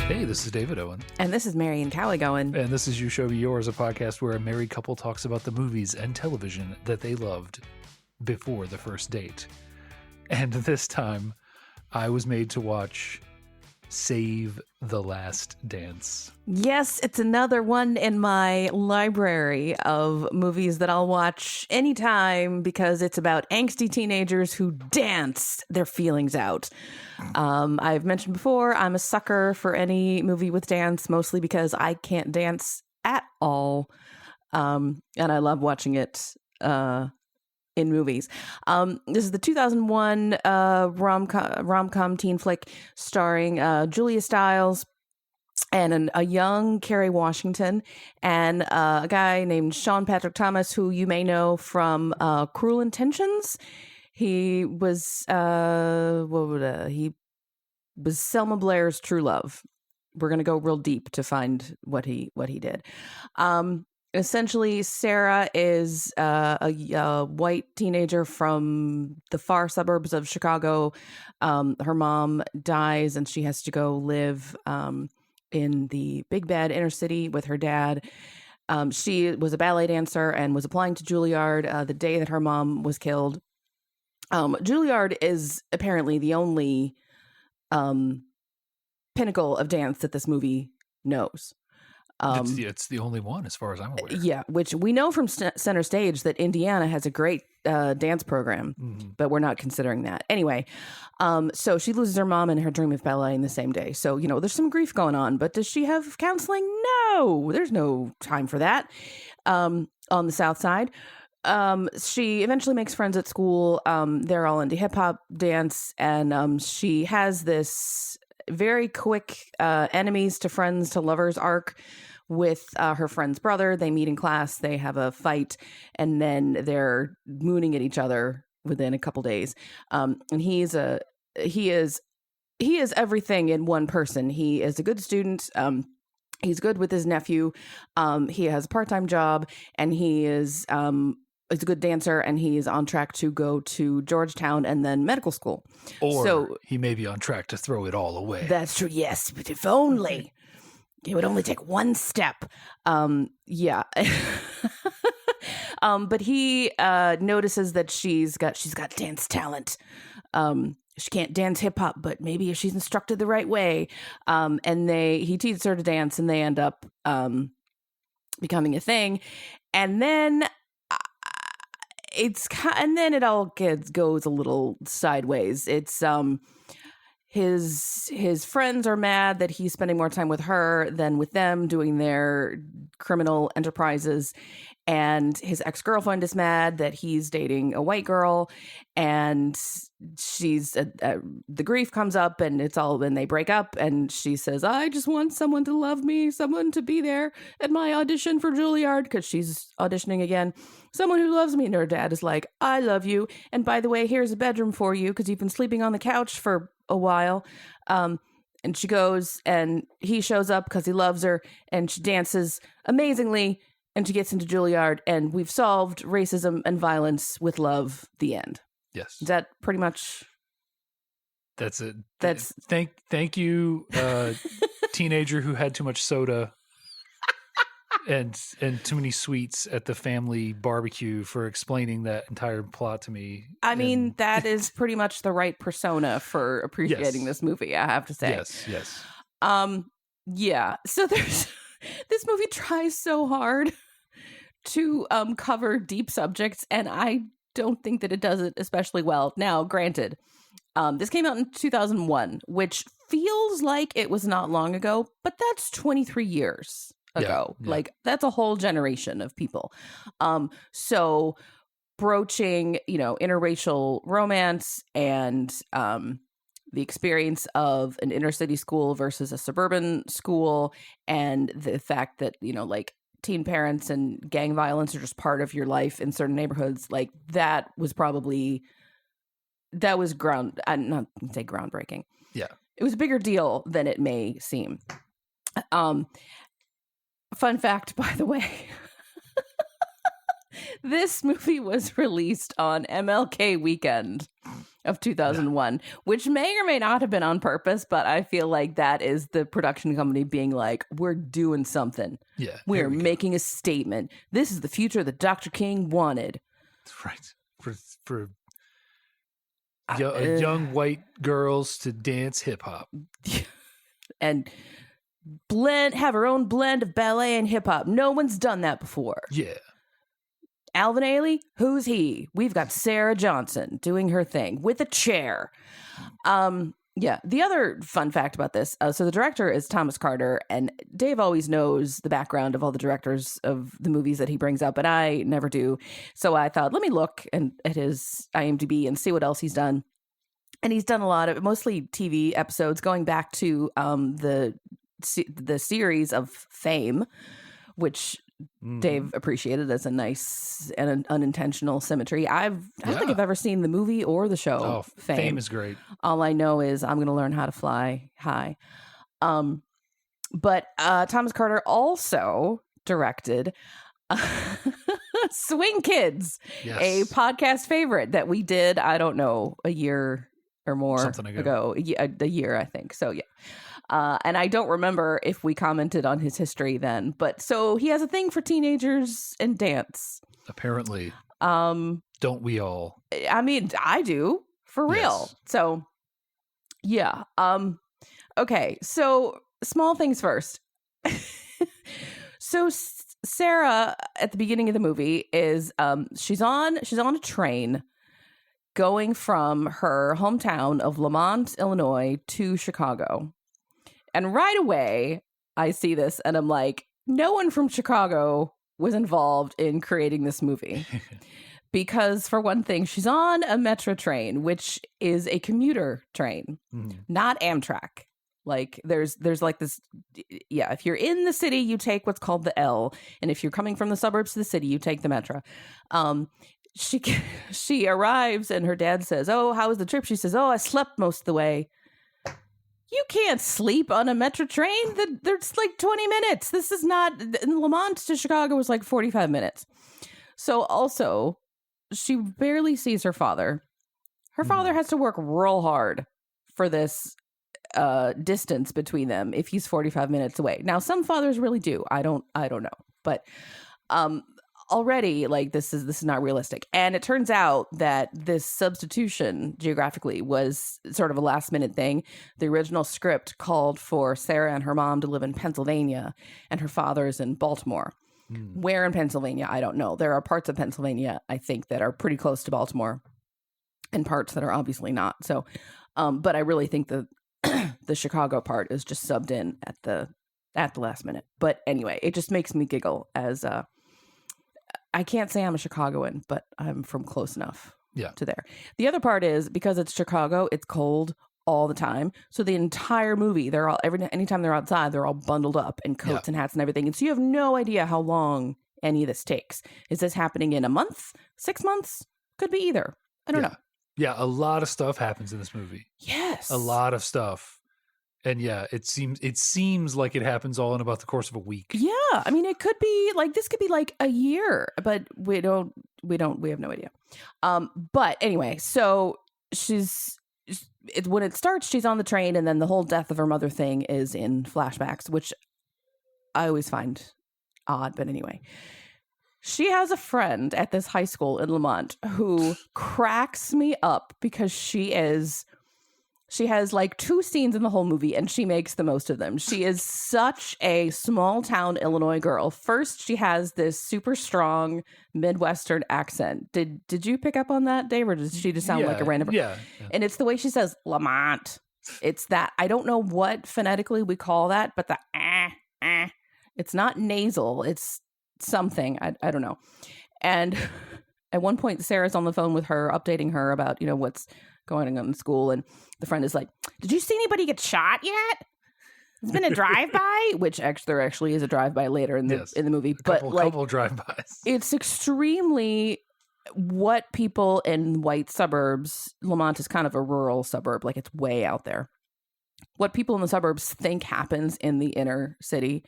Hey, this is David Owen. And this is Marian Cowley-Gowan. And this is You Show Me Yours, a podcast where a married couple talks about the movies and television that they loved before the first date. And this time, I was made to watch Save the Last Dance. Yes, it's another one in my library of movies that I'll watch anytime because it's about angsty teenagers who dance their feelings out. I've mentioned before, I'm a sucker for any movie with dance, mostly because I can't dance at all. And I love watching it in movies. This is the 2001 rom-com teen flick starring Julia Stiles and a young Kerry Washington and a guy named Sean Patrick Thomas, who you may know from Cruel Intentions. He was he was Selma Blair's true love. We're gonna go real deep to find what he did. Essentially, Sarah is a white teenager from the far suburbs of Chicago. Her mom dies, and she has to go live in the Big Bad inner city with her dad. She was a ballet dancer and was applying to Juilliard the day that her mom was killed. Juilliard is apparently the only pinnacle of dance that this movie knows. It's the only one, as far as I'm aware. Yeah, which we know from Center Stage that Indiana has a great dance program, but we're not considering that. Anyway, so she loses her mom and her dream of ballet in the same day. So, there's some grief going on, but does she have counseling? No, there's no time for that on the South Side. She eventually makes friends at school. They're all into hip hop dance, and she has this very quick enemies to friends to lovers arc with her friend's brother. They meet in class, they have a fight, and then they're mooning at each other within a couple days. And he is everything in one person. He is a good student. He's good with his nephew. He has a part-time job, and he is a good dancer, and he's on track to go to Georgetown and then medical school. Or he may be on track to throw it all away. That's true. Yes, but if only it would only take one step. Yeah. But he notices that she's got dance talent. She can't dance hip hop, but maybe if she's instructed the right way. And he teaches her to dance, and they end up becoming a thing. And then it all goes a little sideways. It's his friends are mad that he's spending more time with her than with them doing their criminal enterprises, and his ex-girlfriend is mad that he's dating a white girl, and she's the grief comes up, and they break up, and she says, I just want someone to love me, someone to be there at my audition for Juilliard, because she's auditioning again, someone who loves me. And her dad is like, I love you, and by the way, here's a bedroom for you because you've been sleeping on the couch for a while. And she goes, and he shows up because he loves her, and she dances amazingly, and she gets into Juilliard, and we've solved racism and violence with love. The end. Yes. Is that pretty much? That's it. That's thank you, teenager who had too much soda and too many sweets at the family barbecue, for explaining that entire plot to me. I mean, that is pretty much the right persona for appreciating this movie, I have to say. Yes. Yeah. So this movie tries so hard to cover deep subjects, and I don't think that it does it especially well. Now, granted, this came out in 2001, which feels like it was not long ago, but that's 23 years ago. Yeah. Like, that's a whole generation of people. So broaching, interracial romance and the experience of an inner city school versus a suburban school, and the fact that, teen parents and gang violence are just part of your life in certain neighborhoods, like that was groundbreaking. Yeah. It was a bigger deal than it may seem. Fun fact, by the way, This movie was released on MLK weekend. of 2001, which may or may not have been on purpose, but I feel like that is the production company being like, we're doing something. Yeah. We're making a statement. This is the future that Dr. King wanted. Right. For young white girls to dance hip hop. And have her own blend of ballet and hip hop. No one's done that before. Yeah. Alvin Ailey, who's he? We've got Sarah Johnson doing her thing with a chair. Yeah, the other fun fact about this, so the director is Thomas Carter, and Dave always knows the background of all the directors of the movies that he brings up, but I never do. So I thought, let me look at his IMDb and see what else he's done. And he's done a lot of, mostly TV episodes, going back to the series of Fame, which Dave appreciated as a nice and an unintentional symmetry. I don't think I've ever seen the movie or the show. Oh, Fame is great. All I know is I'm going to learn how to fly high. But Thomas Carter also directed Swing Kids, a podcast favorite that we did, I don't know, a year or more ago. A year, I think. So, yeah. And I don't remember if we commented on his history then, but so he has a thing for teenagers and dance. Apparently. Don't we all? I mean, I do, for real. Yes. So, yeah. Okay, so small things first. So Sarah, at the beginning of the movie, is she's on a train going from her hometown of Lamont, Illinois, to Chicago. And right away, I see this and I'm like, no one from Chicago was involved in creating this movie. Because for one thing, she's on a Metro train, which is a commuter train, not Amtrak. Like there's like this, if you're in the city, you take what's called the L. And if you're coming from the suburbs to the city, you take the Metro. She arrives and her dad says, oh, how was the trip? She says, oh, I slept most of the way. You can't sleep on a Metro train. There's like 20 minutes. This is not, in Lamont to Chicago was like 45 minutes. So also, she barely sees her father. Her father has to work real hard for this distance between them if he's 45 minutes away. Now, some fathers really do. I don't know. But already, like, this is not realistic. And it turns out that this substitution geographically was sort of a last minute thing. The original script called for Sarah and her mom to live in Pennsylvania and her father's in Baltimore. Where in Pennsylvania, I don't know. There are parts of Pennsylvania, I think, that are pretty close to Baltimore and parts that are obviously not. So, but I really think the Chicago part is just subbed in at the last minute. But anyway, it just makes me giggle as I can't say I'm a Chicagoan, but I'm from close enough to there. The other part is because it's Chicago, it's cold all the time. So the entire movie, anytime they're outside, they're all bundled up in coats and hats and everything. And so you have no idea how long any of this takes. Is this happening in a month, 6 months? Could be either. I don't know. Yeah, a lot of stuff happens in this movie. Yes. A lot of stuff. And it seems like it happens all in about the course of a week. Yeah. I mean, it could be like, this could be like a year, but we have no idea. But anyway, so when it starts, she's on the train, and then the whole death of her mother thing is in flashbacks, which I always find odd. But anyway, she has a friend at this high school in Lamont who cracks me up because she has like 2 scenes in the whole movie and she makes the most of them. She is such a small town Illinois girl. First, she has this super strong Midwestern accent. Did you pick up on that, Dave, or does she just sound like a random? Yeah. And it's the way she says Lamont. It's that, I don't know what phonetically we call that, but the it's not nasal. It's something. I don't know. And at one point, Sarah's on the phone with her, updating her about, what's going on in school, and the friend is like, did you see anybody get shot yet? It's been a drive-by, which there actually is a drive-by later in the movie, couple drive-bys. It's extremely what people in white suburbs, Lamont is kind of a rural suburb, like it's way out there, what people in the suburbs think happens in the inner city.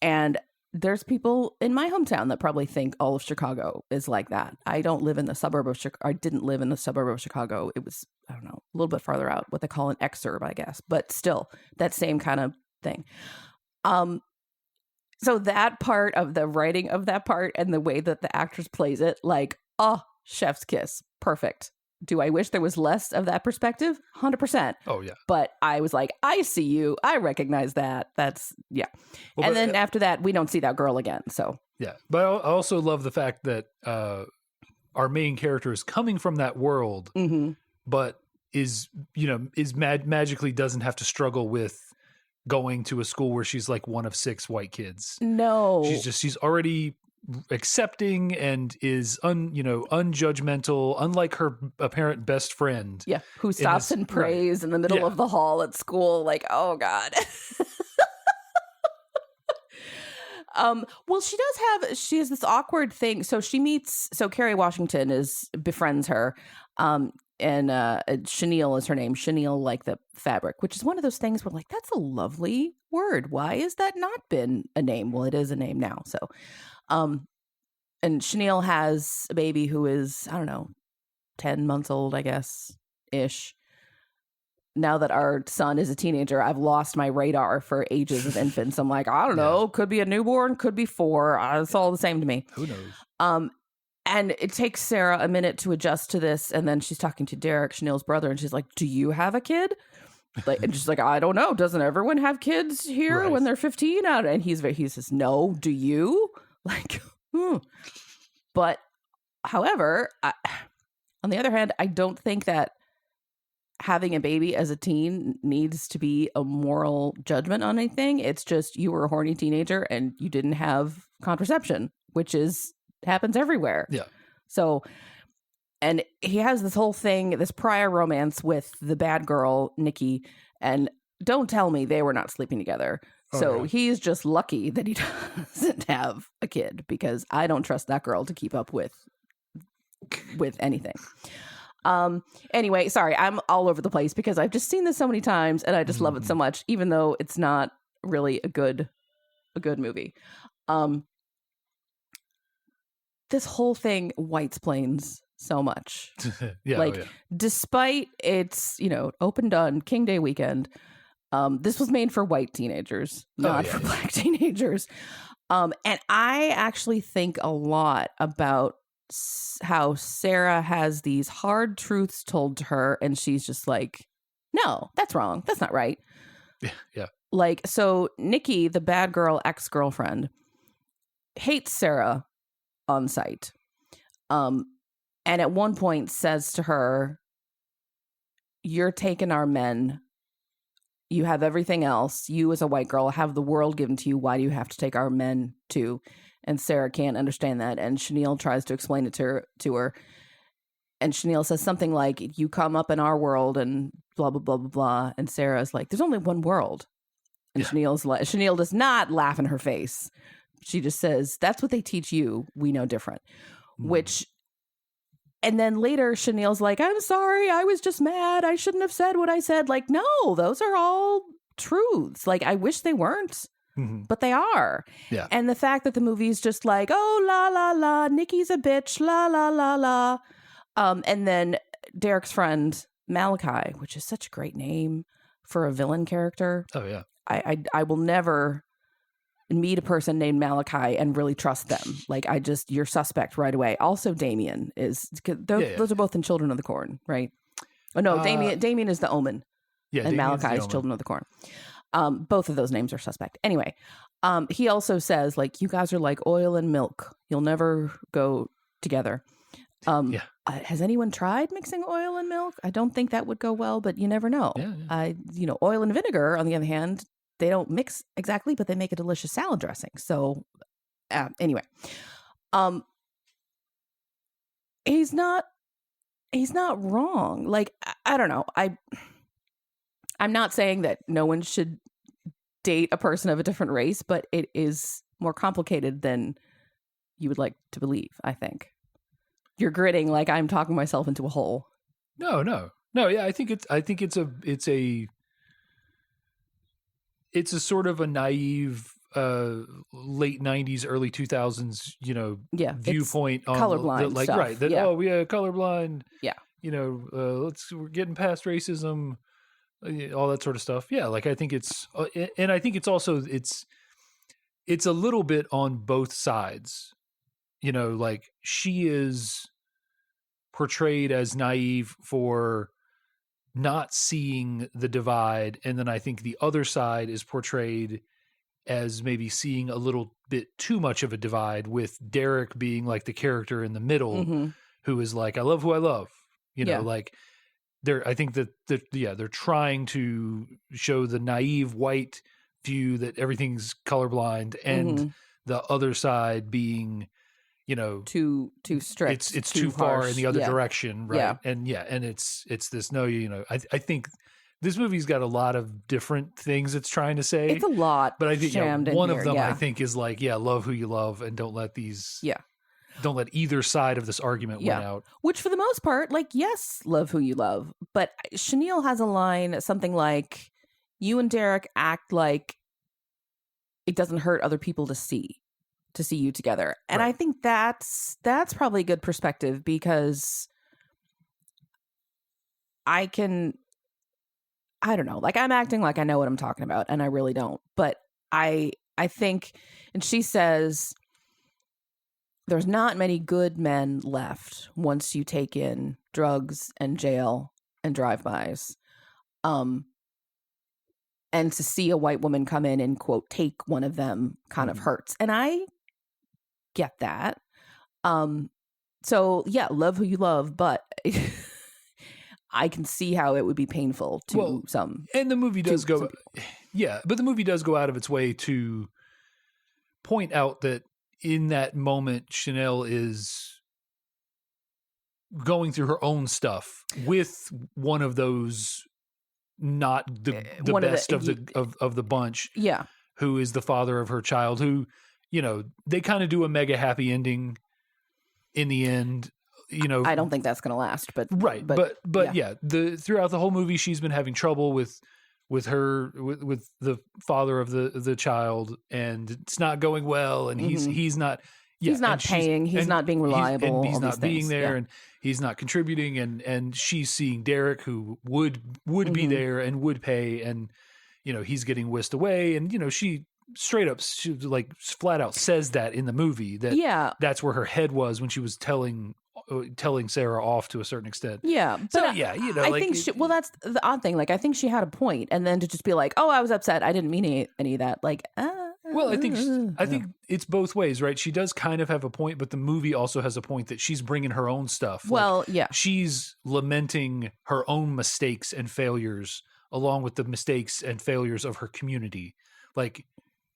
And there's people in my hometown that probably think all of Chicago is like that. I don't live in the suburb of Chicago. I didn't live in the suburb of Chicago. It was, I don't know, a little bit farther out, what they call an exurb, I guess. But still, that same kind of thing. So that part of the writing of that part and the way that the actress plays it, like, oh, chef's kiss. Perfect. Do I wish there was less of that perspective? 100%. Oh, yeah. But I was like, I see you. I recognize that. That's, yeah. Well, and then after that, we don't see that girl again. So, yeah. But I also love the fact that our main character is coming from that world, but is, magically doesn't have to struggle with going to a school where she's like one of 6 white kids. no. She's already accepting and is unjudgmental, unlike her apparent best friend. Yeah. Who stops and prays in the middle of the hall at school. Like, oh, God. Well, she has this awkward thing. So Kerry Washington befriends her. And chenille is her name. Chenille, like the fabric, which is one of those things where, like, that's a lovely word. Why has that not been a name? Well, it is a name now. So, and chenille has a baby who is, I don't know, 10 months old, I guess, ish. Now that our son is a teenager, I've lost my radar for ages of infants. I'm like, I don't know, could be a newborn, could be 4. It's all the same to me. Who knows? And it takes Sarah a minute to adjust to this. And then she's talking to Derek, Chenille's brother, and she's like, do you have a kid? Like, and she's like, I don't know. Doesn't everyone have kids here when they're 15? And he says, no, do you? Like, But, however, on the other hand, I don't think that having a baby as a teen needs to be a moral judgment on anything. It's just you were a horny teenager and you didn't have contraception, which happens everywhere. Yeah. So, and he has this whole thing, this prior romance with the bad girl, Nikki, and don't tell me they were not sleeping together. So he's just lucky that he doesn't have a kid, because I don't trust that girl to keep up with anything. Anyway, sorry, I'm all over the place because I've just seen this so many times and I just love it so much, even though it's not really a good movie. This whole thing whites plains so much. Despite its, open done King Day weekend, this was made for white teenagers, not for black teenagers. And I actually think a lot about how Sarah has these hard truths told to her, and she's just like, no, that's wrong. That's not right. Yeah. Like, so Nikki, the bad girl ex-girlfriend, hates Sarah on sight. And at one point says to her, you're taking our men. You have everything else. You as a white girl have the world given to you. Why do you have to take our men too? And Sarah can't understand that. And Chenille tries to explain it to her. And Chenille says something like, you come up in our world and blah, blah, blah, blah, blah. And Sarah's like, there's only one world. And Chenille does not laugh in her face. She just says, that's what they teach you. We know different. And then later Chenille's like, I'm sorry. I was just mad. I shouldn't have said what I said. Like, no, those are all truths. Like, I wish they weren't. But they are. Yeah. And the fact that the movie's just like, oh, la, la, la, Nikki's a bitch, la, la, la, la. And then Derek's friend, Malachi, which is such a great name for a villain character. Oh, yeah. I will never meet a person named Malachi and really trust them. Like, you're suspect right away. Also, Damien is, those are both in Children of the Corn, right? Oh, no, Damien is the Omen. Yeah, and Malachi is Children of the Corn. Both of those names are suspect. Anyway, he also says, like, you guys are like oil and milk. You'll never go together. Has anyone tried mixing oil and milk? I don't think that would go well, but you never know. Oil and vinegar, on the other hand, they don't mix exactly, but they make a delicious salad dressing. So anyway, he's not wrong. Like, I don't know. I'm not saying that no one should date a person of a different race, but it is more complicated than you would like to believe, I think. You're gritting like I'm talking myself into a hole. No. Yeah, I think it's a sort of a naive late 90s, early 2000s, Yeah, it's viewpoint on colorblind like stuff. right that Yeah. we are colorblind. Yeah. We're getting past racism, all that sort of stuff. Yeah, like I think it's and I think it's also it's a little bit on both sides. Like she is portrayed as naive for not seeing the divide, and then I think the other side is portrayed as maybe seeing a little bit too much of a divide, with Derek being like the character in the middle Mm-hmm. who is like, I love who I love. Yeah. Like I think that they're trying to show the naive white view that everything's colorblind, and Mm-hmm. the other side being, Too strict. it's too far harsh. in the other Yeah. direction, right? Yeah. And it's this I think this movie's got a lot of different things it's trying to say. It's a lot, but I think jammed in one here. of them Yeah. I think is like, love who you love, and don't let these Yeah. don't let either side of this argument win out. Which, for the most part, like, yes, love who you love. But Chenille has a line, something like, you and Derek act like it doesn't hurt other people to see you together. And Right. I think that's probably a good perspective, because I don't know, like, I'm acting like I know what I'm talking about, and I really don't. But I think, and she says, there's not many good men left once you take in drugs and jail and drive-bys. And to see a white woman come in and, quote, take one of them kind of hurts. And I get that. So, yeah, love who you love, but I can see how it would be painful to some. And the movie does some go, people. but the movie does go out of its way to point out that in that moment, Chanel is going through her own stuff with one of those, not the one of best the- of the bunch, Yeah. who is the father of her child, who, they kind of do a mega happy ending in the end. I don't think that's going to last, but right. But yeah, throughout the whole movie, she's been having trouble with the father of the child, and it's not going well, and he's not. Yeah, he's not paying. He's not being reliable. He's all not these being things. there, Yeah. and he's not contributing. And she's seeing Derek, who would be there and would pay, and he's getting whisked away. And she straight up, she like flat out says that in the movie, that that's where her head was when she was telling Sarah off to a certain extent. Yeah. But So I think that's the odd thing. Like, I think she had a point, and then to just be like, "Oh, I was upset. I didn't mean any of that." Like, well, I think it's both ways, right? She does kind of have a point, but the movie also has a point that she's bringing her own stuff. Well, yeah, she's lamenting her own mistakes and failures along with the mistakes and failures of her community. Like,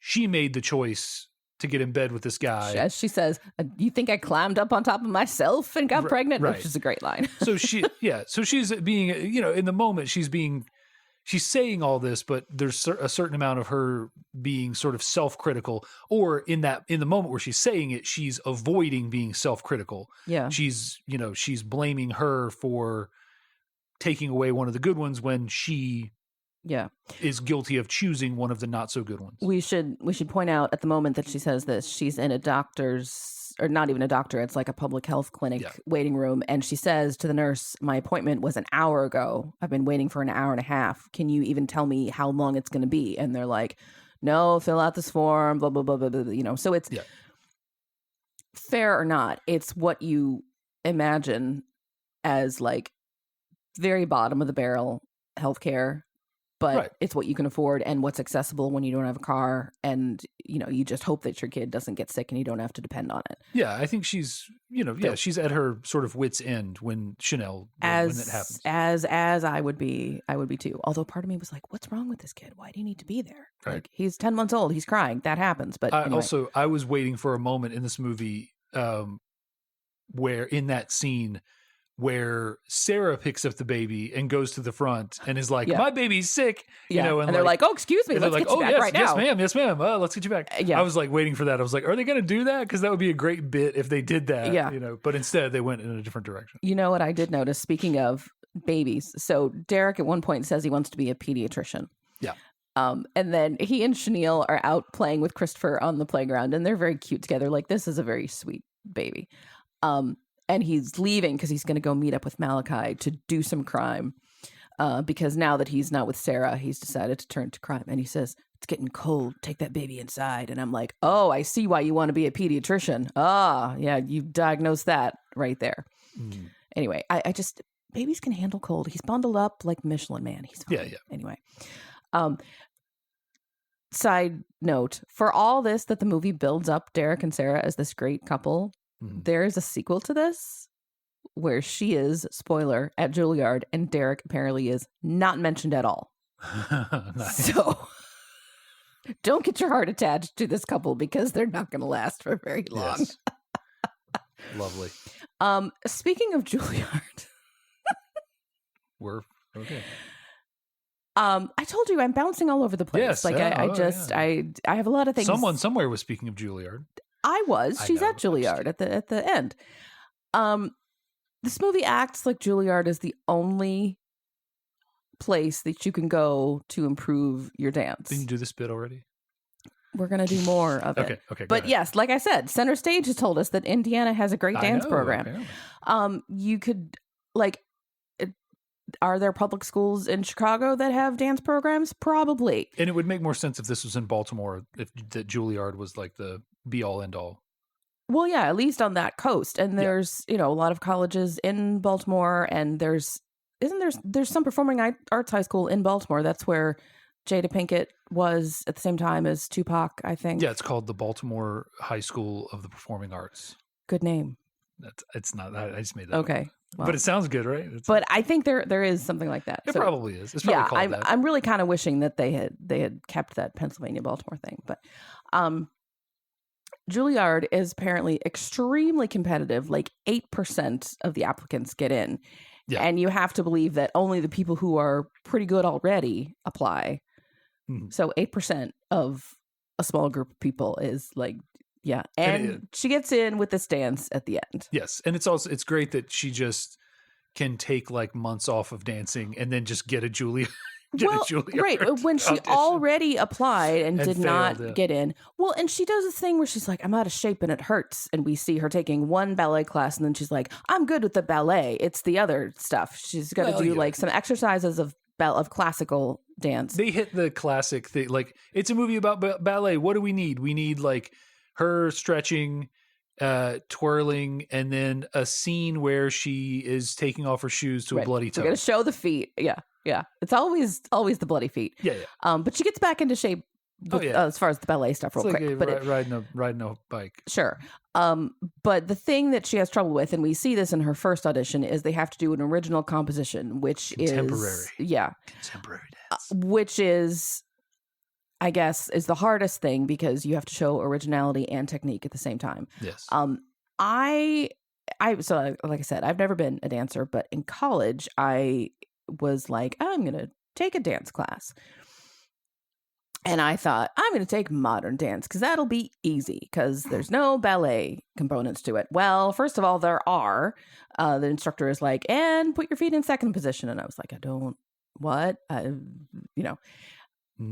she made the choice to get in bed with this guy. As she says, "You think I climbed up on top of myself and got pregnant?" Right. Which is a great line. So she's being, in the moment she's saying all this, but there's a certain amount of her being sort of self-critical, or in the moment where she's saying it, she's avoiding being self-critical. Yeah. She's blaming her for taking away one of the good ones when she is guilty of choosing one of the not so good ones. We should point out at the moment that she says this, she's in a doctor's, or not even a doctor, it's like a public health clinic waiting room, and she says to the nurse, "My appointment was an hour ago. I've been waiting for an hour and a half. Can you even tell me how long it's going to be?" And they're like, "No, fill out this form, blah blah blah blah blah." So it's fair or not, it's what you imagine as like very bottom of the barrel healthcare. But it's what you can afford and what's accessible when you don't have a car, and you just hope that your kid doesn't get sick and you don't have to depend on it. Yeah, I think she's she's at her sort of wit's end when Chanel when that happens. As I would be too. Although part of me was like, "What's wrong with this kid? Why do you need to be there? Right. Like, he's 10 months old. He's crying. That happens." But anyway. I was waiting for a moment in this movie where in that scene where Sarah picks up the baby and goes to the front and is like, "My baby's sick," and they're like, "Oh, excuse me, let's get you back right now." Yes, ma'am. Let's get you back. Yeah. I was like waiting for that. I was like, are they going to do that? Because that would be a great bit if they did that. Yeah. But instead they went in a different direction. You know what I did notice? Speaking of babies, so Derek at one point says he wants to be a pediatrician. Yeah. And then he and Chenille are out playing with Christopher on the playground, and they're very cute together. Like, this is a very sweet baby. And he's leaving because he's going to go meet up with Malachi to do some crime. Because now that he's not with Sarah, he's decided to turn to crime. And he says, "It's getting cold. Take that baby inside." And I'm like, oh, I see why you want to be a pediatrician. Ah, yeah, you've diagnosed that right there. Anyway, I just, babies can handle cold. He's bundled up like Michelin Man. He's fine. Yeah. Anyway. Side note, for all this that the movie builds up Derek and Sarah as this great couple, there is a sequel to this where she is, spoiler, at Juilliard, and Derek apparently is not mentioned at all. Nice. So don't get your heart attached to this couple because they're not going to last for very long. Yes. Lovely. Speaking of Juilliard, We're okay. I told you I'm bouncing all over the place. Yes, like yeah, I have a lot of things. Someone somewhere was speaking of Juilliard. I was. She's know, at Juilliard at the end. This movie acts like Juilliard is the only place that you can go to improve your dance. Didn't you do this bit already? We're gonna do more of it. Okay. But yes, like I said, Center Stage has told us that Indiana has a great dance program. Apparently. You could are there public schools in Chicago that have dance programs? Probably. And it would make more sense if this was in Baltimore, if that Juilliard was like the be all end all. Well, yeah, at least on that coast. And there's, a lot of colleges in Baltimore, and there's some performing arts high school in Baltimore. That's where Jada Pinkett was at the same time as Tupac, I think. Yeah, it's called the Baltimore High School of the Performing Arts. Good name. It's not. I just made that up. Okay. Well, but it sounds good, right? But I think there is something like that. It probably is. It's probably called that. I'm really kind of wishing that they had kept that Pennsylvania Baltimore thing. But Juilliard is apparently extremely competitive. Like 8% of the applicants get in. Yeah. And you have to believe that only the people who are pretty good already apply. So 8% of a small group of people is like, yeah. And she gets in with this dance at the end. Yes. And it's great that she just can take like months off of dancing and then just get a Juilliard. Right. When she audition. Already applied and did not failed, get in. Well, and she does this thing where she's like, I'm out of shape and it hurts. And we see her taking one ballet class and then she's like, I'm good with the ballet. It's the other stuff. She's got to do like some exercises of classical dance. They hit the classic thing. Like, it's a movie about ballet. What do we need? We need like her stretching, twirling, and then a scene where she is taking off her shoes to a bloody toe. We're going to show the feet. Yeah. Yeah. It's always the bloody feet. Yeah. But she gets back into shape with, as far as the ballet stuff real quick. But riding a bike. Sure. But the thing that she has trouble with, and we see this in her first audition, is they have to do an original composition, which contemporary. Contemporary dance. Which is, I guess, is the hardest thing because you have to show originality and technique at the same time. Yes. So like I said, I've never been a dancer, but in college I was like, I'm going to take a dance class. And I thought, I'm going to take modern dance because that'll be easy because there's no ballet components to it. Well, first of all, there are. The instructor is like, and put your feet in second position. And I was like,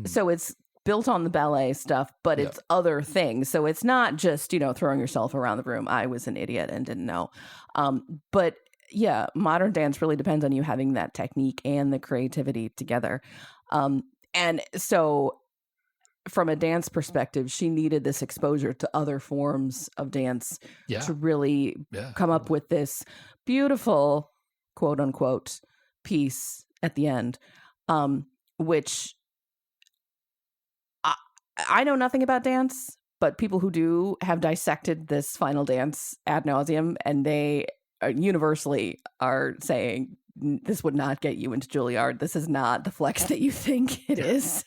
So it's built on the ballet stuff, but it's other things. So it's not just, throwing yourself around the room. I was an idiot and didn't know. But yeah, modern dance really depends on you having that technique and the creativity together. And so from a dance perspective, she needed this exposure to other forms of dance to really come up with this beautiful, quote unquote, piece at the end, which I know nothing about dance, but people who do have dissected this final dance ad nauseum, and they universally are saying this would not get you into Juilliard. This is not the flex that you think it is.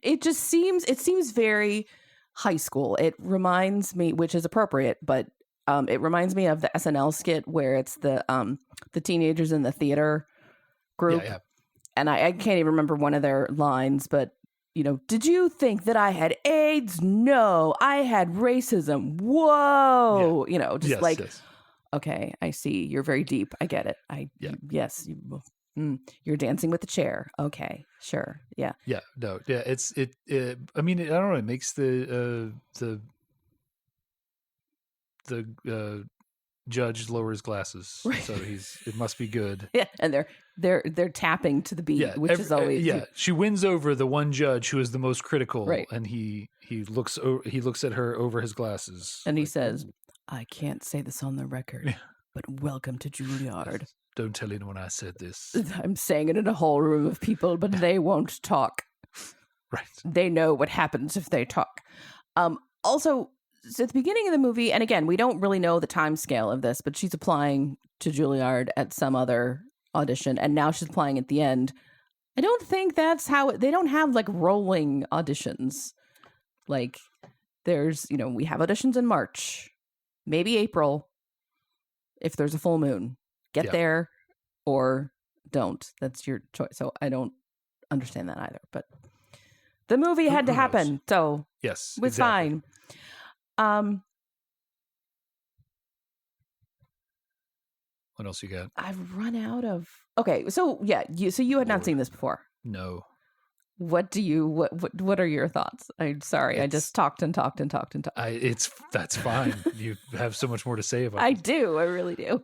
It seems very high school. It reminds me, which is appropriate, but it reminds me of the SNL skit where it's the teenagers in the theater group. Yeah. And I can't even remember one of their lines, but did you think that I had AIDS? No, I had racism. Whoa. Yeah. Okay, I see. You're very deep. I get it. Yes. You're dancing with the chair. Okay, sure. Yeah. Yeah, no, yeah, I mean, I don't know. It makes the judge lower his glasses, Right. so it must be good. Yeah, and they're tapping to the beat, Yeah, which is always she wins over the one judge who is the most critical, Right. and he looks at her over his glasses, and he like, says, "I can't say this on the record, Yeah. but welcome to Juilliard. "Don't tell anyone I said this." I'm saying it in a whole room of people, but they won't talk. Right. They know what happens if they talk." Also, so at the beginning of the movie, and again, we don't really know the time scale of this, but she's applying to Juilliard at some other audition, and now she's applying at the end. I don't think that's how they don't have like rolling auditions. Like there's, we have auditions in March, maybe April, if there's a full moon. Get Yeah. there or don't. That's your choice. So I don't understand that either. But the movie had to Who knows? happen, so Yes, it was exactly. fine. What else you got? I've run out of. Okay, so yeah, you had not Lord. seen this before. No. What are your thoughts? I'm sorry, I It's- just talked and talked and talked and talked. That's fine. You have so much more to say about I it. do, I really do.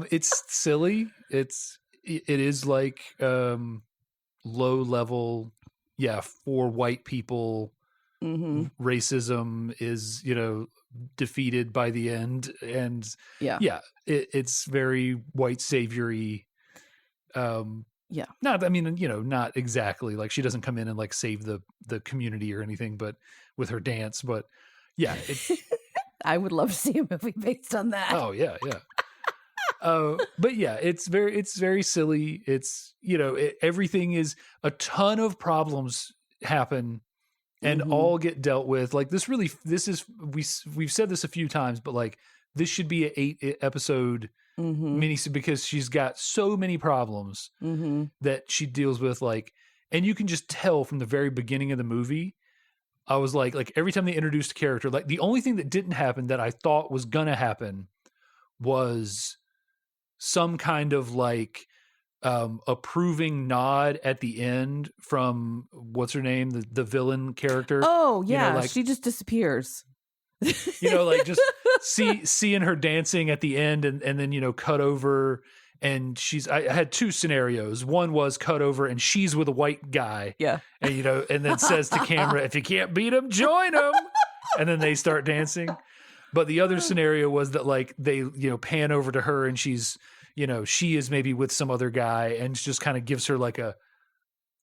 It's silly. It is like low level, for white people, Hmm. racism is, defeated by the end, and Yeah. it's very white saviory. Yeah. Not, I mean, not exactly like she doesn't come in and like save the community or anything, but with her dance, but yeah, it's I would love to see a movie based on that. oh yeah. But yeah, it's very silly. It's, everything is a ton of problems happen and Mhm. all get dealt with. Like this is, we've said this a few times, but like this should be an 8 episode Mhm. mini, because she's got so many problems Mhm. that she deals with, like, and you can just tell from the very beginning of the movie. I was like every time they introduced a character, like the only thing that didn't happen that I thought was gonna happen was some kind of like approving nod at the end from what's her name, the villain character. Oh yeah, like- she just disappears. Like just seeing her dancing at the end, and then cut over, and I had 2 scenarios. One was cut over and she's with a white guy, Yeah. and and then says to camera, "If you can't beat him, join him," and then they start dancing. But the other scenario was that like they pan over to her and she's she is maybe with some other guy, and just kind of gives her like a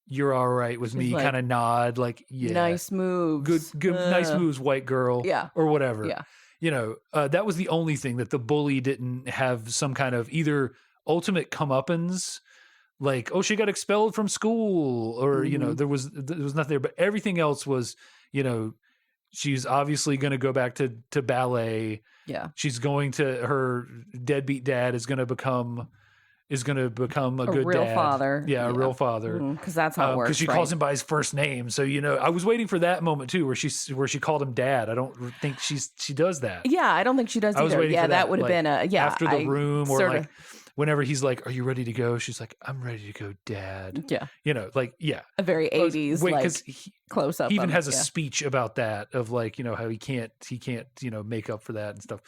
"you're all right with She's me" like, kind of nod, like, yeah, Nice moves. good nice moves, white girl, Yeah. or whatever. Yeah. That was the only thing that the bully didn't have some kind of either ultimate comeuppance, like, oh, she got expelled from school, or Mhm. there was nothing there. But everything else was, she's obviously going to go back to ballet. Yeah. She's going to, her deadbeat dad is going to become a good real dad. father. Yeah, a real father. Because that's how it works. Because she right? calls him by his first name, so I was waiting for that moment too, where she called him dad. I don't think she does that. Yeah, I don't think she does I was either. waiting Yeah, for that would have like, been after the room, or sorta- like whenever he's like, "Are you ready to go?" She's like, "I'm ready to go, Dad." Yeah, Like, yeah, a very 80s Wait, like because he close up. even of has it, a yeah. speech about that, of like, how he can't make up for that and stuff.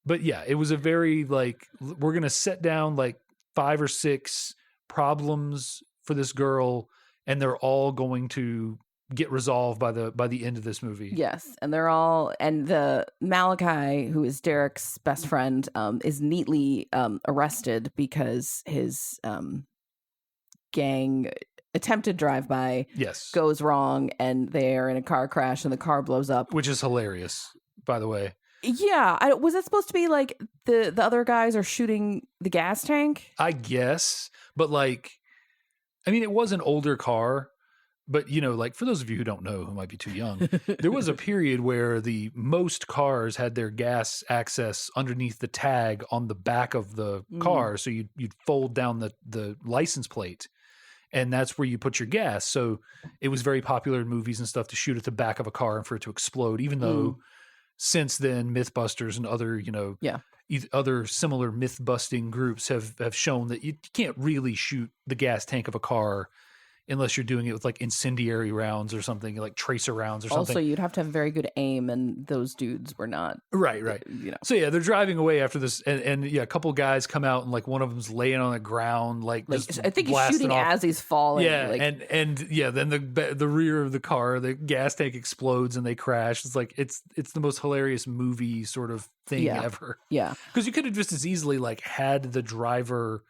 But yeah, it was a very like, we're gonna set down like 5 or 6 problems for this girl, and they're all going to get resolved by the end of this movie. Yes, and they're all, and the Malachi, who is Derek's best friend, is neatly arrested because his gang attempted drive-by Yes, goes wrong, and they're in a car crash, and the car blows up. which is hilarious, by the way. Yeah, was that supposed to be like the other guys are shooting the gas tank? I guess, but like, I mean, it was an older car, but like, for those of you who don't know, who might be too young, there was a period where the most cars had their gas access underneath the tag on the back of the car, so you'd fold down the license plate, and that's where you put your gas. So it was very popular in movies and stuff to shoot at the back of a car and for it to explode, even though since then, Mythbusters and other, Yeah. other similar myth busting groups have shown that you can't really shoot the gas tank of a car unless you're doing it with like incendiary rounds or something, like tracer rounds or something. Also, you'd have to have very good aim, and those dudes were not. Right. You know. So yeah, they're driving away after this, and yeah, a couple guys come out, and like one of them's laying on the ground, like just I think he's blasting shooting off. as he's falling. Yeah, like, and yeah, then the rear of the car, the gas tank explodes and they crash. It's like it's the most hilarious movie sort of thing ever. Yeah, because you could have just as easily like had the driver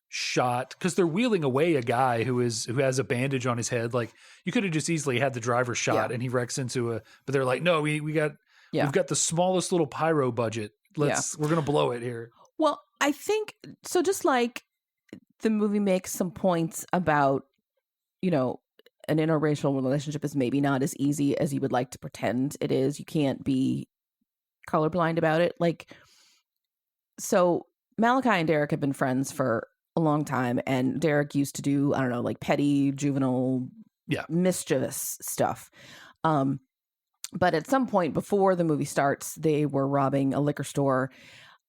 shot, because they're wheeling away a guy who has a bandage on his head. Like you could have just easily had the driver shot and he wrecks into a. But they're like, no, we've got the smallest little pyro budget. We're gonna blow it here. Well, I think so. Just like the movie makes some points about, you know, an interracial relationship is maybe not as easy as you would like to pretend it is. You can't be colorblind about it. Like, so Malachi and Derek have been friends for a long time, and Derek used to do, I don't know, like petty juvenile mischievous stuff. But at some point before the movie starts, they were robbing a liquor store,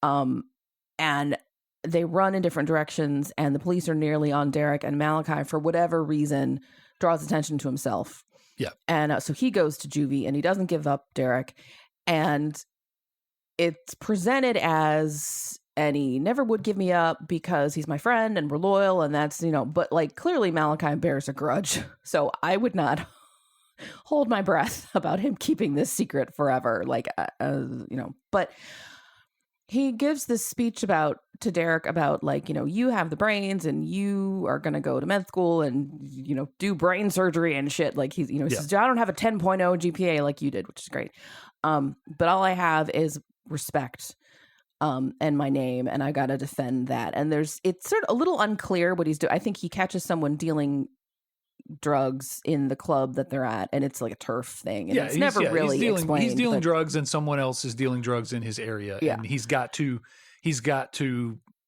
and they run in different directions, and the police are nearly on Derek, and Malachi, for whatever reason, draws attention to himself. Yeah. And so he goes to juvie, and he doesn't give up Derek, and it's presented as, and he never would give me up because he's my friend and we're loyal, and that's, you know, but like clearly Malachi bears a grudge. So I would not hold my breath about him keeping this secret forever. Like, you know, but he gives this speech to Derek about, like, you know, you have the brains and you are going to go to med school and, you know, do brain surgery and shit. Like he's, you know, he says, I don't have a 10.0 GPA like you did, which is great. But all I have is respect. And my name, and I got to defend that. And it's sort of a little unclear what he's doing. I think he catches someone dealing drugs in the club that they're at, and it's like a turf thing. And it's never really explained. He's dealing drugs, and someone else is dealing drugs in his area. Yeah. And he's got to,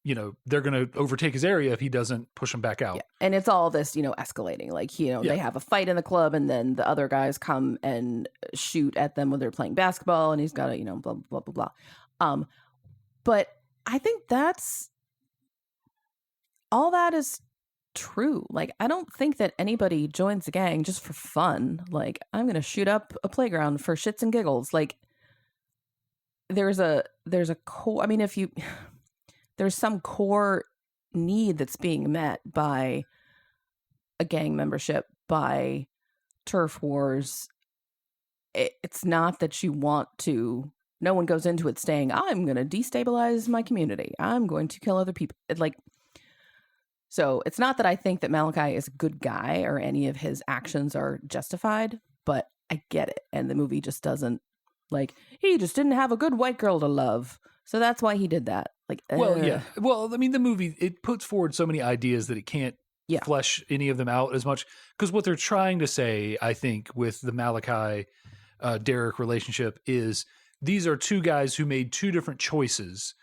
you know, they're going to overtake his area if he doesn't push him back out. Yeah. And it's all this, you know, escalating. Like, you know, they have a fight in the club, and then the other guys come and shoot at them when they're playing basketball, and he's got to, you know, blah, blah, blah, blah. But I think all that is true. Like, I don't think that anybody joins a gang just for fun. Like, I'm going to shoot up a playground for shits and giggles. Like, there's a core, I mean, there's some core need that's being met by a gang membership, by turf wars. It's not that you want to. No one goes into it saying, I'm going to destabilize my community. I'm going to kill other people. So it's not that I think that Malachi is a good guy or any of his actions are justified, but I get it. And the movie just doesn't, like, he just didn't have a good white girl to love. So that's why he did that. Like, well, yeah. Well, I mean, the movie, it puts forward so many ideas that it can't flesh any of them out as much. Because what they're trying to say, I think, with the Malachi Derek relationship is, these are two guys who made two different choices,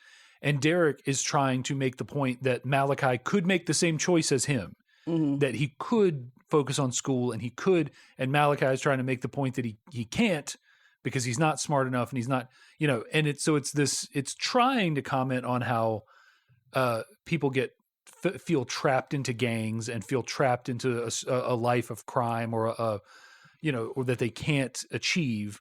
and Derek is trying to make the point that Malachi could make the same choice as him, that he could focus on school and Malachi is trying to make the point that he can't because he's not smart enough and he's not, you know, and it's trying to comment on how people feel trapped into gangs and feel trapped into a life of crime or or that they can't achieve.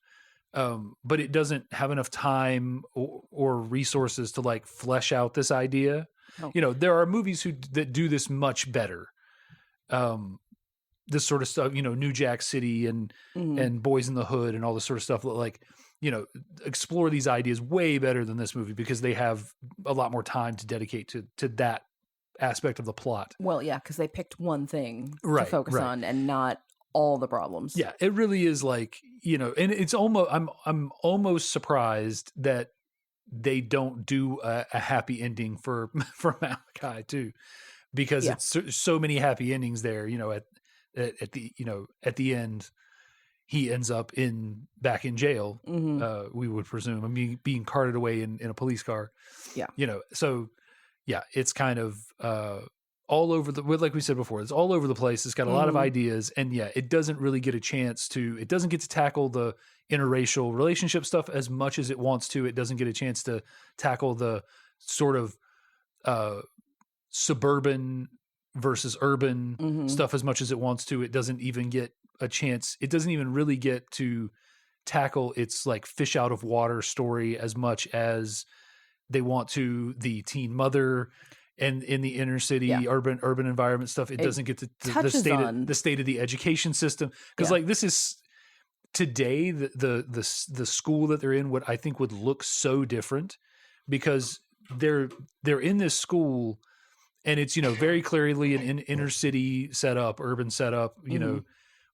But it doesn't have enough time or resources to like flesh out this idea. Oh. You know, there are movies that do this much better. This sort of stuff, you know, New Jack City and Boys in the Hood and all this sort of stuff that, like, you know, explore these ideas way better than this movie because they have a lot more time to dedicate to that aspect of the plot. Well, yeah, because they picked one thing to focus on and not all the problems. Yeah, it really is, like, you know, and it's almost, I'm almost surprised that they don't do a happy ending for Malachi too, because it's so many happy endings there. You know, at the end, he ends up back in jail. We would presume, I mean, being carted away in a police car. Yeah, you know, so yeah, it's kind of all over like we said before, it's all over the place. It's got a lot of ideas, and yeah, it doesn't really get a chance to. It doesn't get to tackle the interracial relationship stuff as much as it wants to. It doesn't get a chance to tackle the sort of suburban versus urban stuff as much as it wants to. It doesn't even get a chance. It doesn't even really get to tackle its like fish out of water story as much as they want to the teen mother and in the inner city urban environment stuff. It doesn't get to the state of the education system, because like this is today the school that they're in, what I think would look so different, because they're in this school and it's, you know, very clearly an inner city setup, urban setup, you know,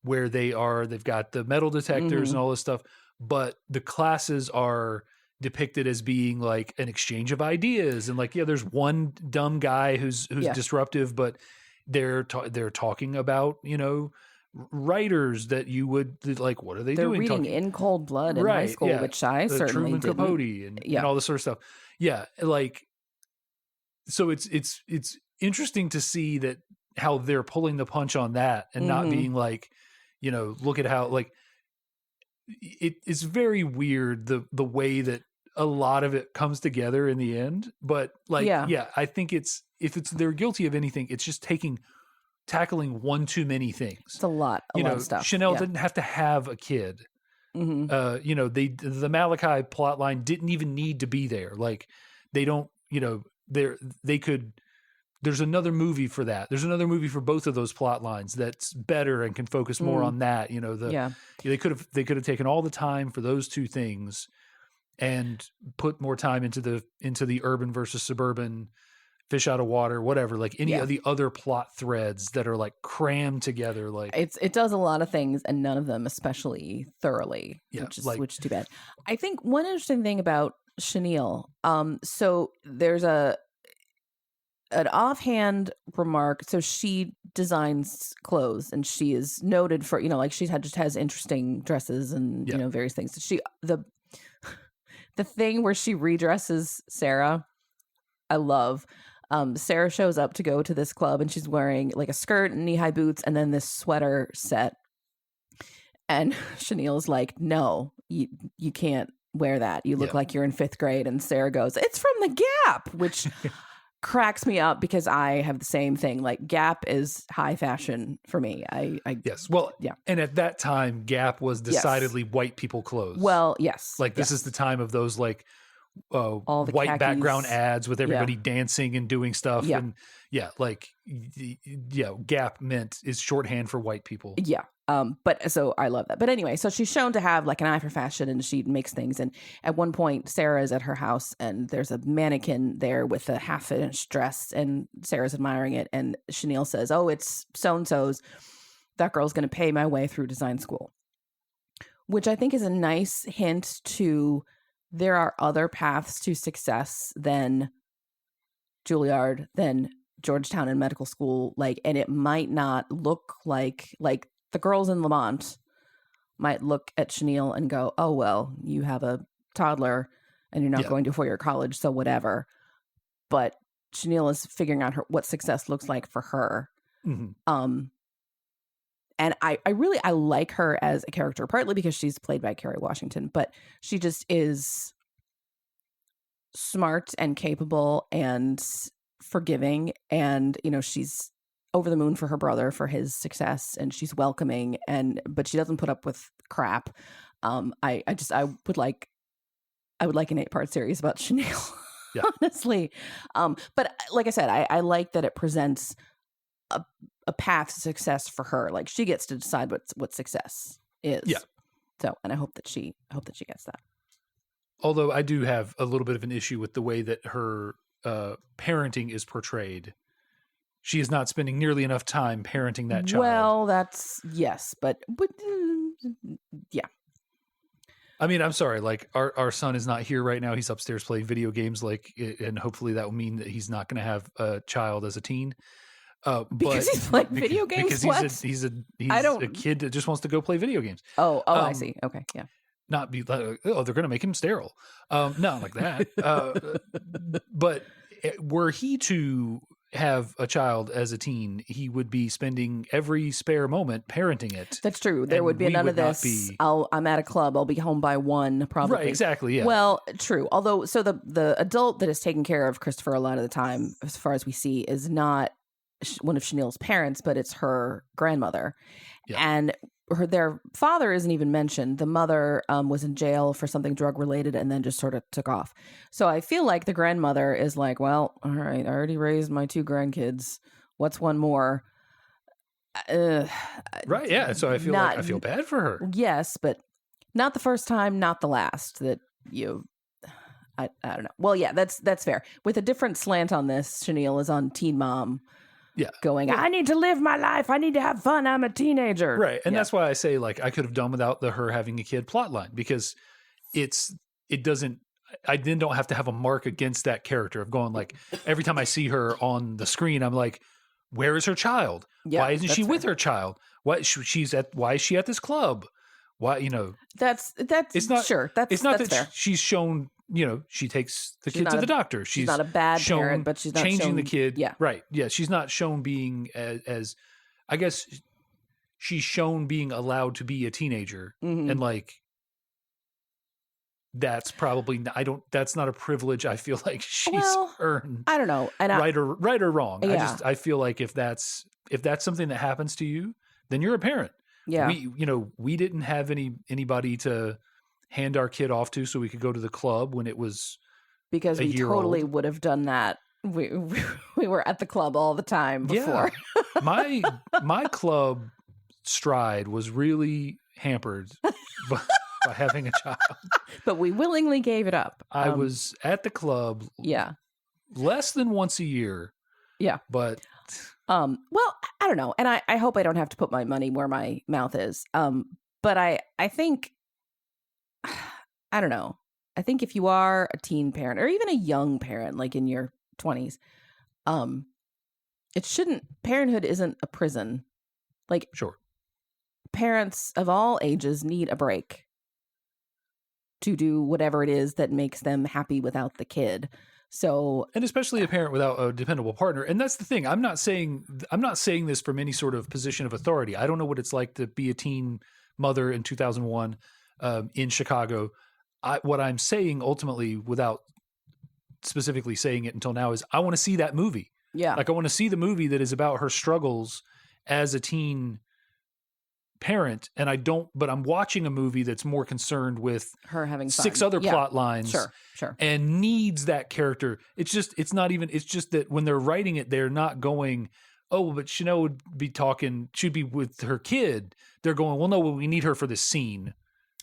where they've got the metal detectors and all this stuff, but the classes are depicted as being like an exchange of ideas, and like, yeah, there's one dumb guy who's disruptive, but they're talking about, you know, writers that you would like, what are they doing? They're reading In Cold Blood in high school, which I certainly Truman didn't. Capote and all this sort of stuff. Yeah, like, so it's interesting to see that how they're pulling the punch on that and not being like, you know, look at how like it's very weird the way that a lot of it comes together in the end. But like, I think if they're guilty of anything, it's just tackling one too many things. It's a lot of stuff. Chanel didn't have to have a kid. You know, the Malachi plot line didn't even need to be there. Like, they don't, you know, there's another movie for that. There's another movie for both of those plot lines that's better and can focus more on that. You know, they could have taken all the time for those two things and put more time into the urban versus suburban, fish out of water, whatever, like any of the other plot threads that are like crammed together. Like it does a lot of things and none of them especially thoroughly, which is too bad. I think one interesting thing about Chenille, so there's an offhand remark. So she designs clothes and she is noted for, you know, like just has interesting dresses and, you know, various things. The thing where she redresses Sarah, I love. Sarah shows up to go to this club and she's wearing like a skirt and knee-high boots and then this sweater set. And Chenille's like, no, you can't wear that. You look like you're in 5th grade. And Sarah goes, it's from the Gap, which cracks me up because I have the same thing. Like, Gap is high fashion for me. And at that time, Gap was decidedly white people clothes. Well, yes. Like, this is the time of those like all the white khakis, background ads with everybody dancing and doing stuff. And Gap is shorthand for white people. Yeah. But so I love that. But anyway, so she's shown to have like an eye for fashion and she makes things. And at one point, Sarah is at her house and there's a mannequin there with a half-inch dress and Sarah's admiring it. And Chenille says, oh, it's so-and-so's. That girl's going to pay my way through design school, which I think is a nice hint to there are other paths to success than Juilliard, than Georgetown and medical school. Like, and it might not look like the girls in Lamont might look at Chenille and go, oh, well, you have a toddler and you're not going to a four-year college, so whatever. But Chenille is figuring out what success looks like for her. And I like her as a character, partly because she's played by Kerry Washington, but she just is smart and capable and forgiving. And, you know, she's over the moon for her brother, for his success, and she's welcoming, but she doesn't put up with crap. I would like an 8-part series about Chenille, honestly. But like I said, I like that it presents a path to success for her. Like, she gets to decide what success is. Yeah. So, and I hope that she gets that. Although I do have a little bit of an issue with the way that her parenting is portrayed. She is not spending nearly enough time parenting that child. Well, yes, but yeah. I mean, I'm sorry. Like, our son is not here right now. He's upstairs playing video games. Like, and hopefully that will mean that he's not going to have a child as a teen. Because he's playing video games. Because he's a kid that just wants to go play video games. Oh, I see. Okay, yeah. Not be like, oh, they're going to make him sterile. Not like that. But were he to have a child as a teen, he would be spending every spare moment parenting it. That's true. There And would be we none would of not this. be- I'm at a club. I'll be home by 1, probably. Right, exactly, yeah. Well, true. Although, so the adult that is taking care of Christopher a lot of the time, as far as we see, is not one of Chenille's parents, but it's her grandmother. Yeah. And their father isn't even mentioned. The mother was in jail for something drug related and then just sort of took off. So I feel like the grandmother is like, well, all right, I already raised my 2 grandkids. What's one more? Right, yeah. So I feel like I feel bad for her. Yes, but not the first time, not the last that you. I don't know. Well, yeah, that's fair. With a different slant on this, Chenille is on Teen Mom. Yeah. Going, I need to live my life. I need to have fun. I'm a teenager. Right. And Yeah. that's why I say, like, I could have done without the her having a kid plotline, because I then don't have to have a mark against that character of going, like, every time I see her on the screen, I'm like, where is her child? Yeah, why isn't that's she with fair. her child? Why is she at this club? Why, That's it's not sure. it's not that's that fair. she's shown, she takes the She's kid not to a- the doctor. She's not a bad shown parent, but she's not changing the shown- kid. Yeah. Right. Yeah. She's not shown being as I guess she's shown being allowed to be a teenager. Mhm. And like, that's probably, that's not a privilege I feel like she's Well, earned. I don't know. And Right or wrong. Yeah. I feel like if that's something that happens to you, then you're a parent. yeah. We didn't have anybody to hand our kid off to so we could go to the club when it was Because a we year totally old. would have done that. We were at the club all the time before. Yeah. my club stride was really hampered by having a child. But we willingly gave it up. I was at the club Yeah. less than once a year. Yeah. But Well, I don't know. And I hope I don't have to put my money where my mouth is. But I think I don't know. I think if you are a teen parent or even a young parent, like in your 20s, parenthood isn't a prison. Like, sure. parents of all ages need a break to do whatever it is that makes them happy without the kid. So, And especially a parent without a dependable partner. And that's the thing. I'm not saying this from any sort of position of authority. I don't know what it's like to be a teen mother in 2001 in Chicago. What I'm saying ultimately, without specifically saying it until now, is I want to see that movie. yeah. Like, I want to see the movie that is about her struggles as a teen parent. And but I'm watching a movie that's more concerned with Her having fun. 6 other Yeah. plot lines. Sure. And needs that character. It's just that when they're writing it, they're not going, oh, but Chanel should be with her kid. They're going, well, no, we need her for this scene.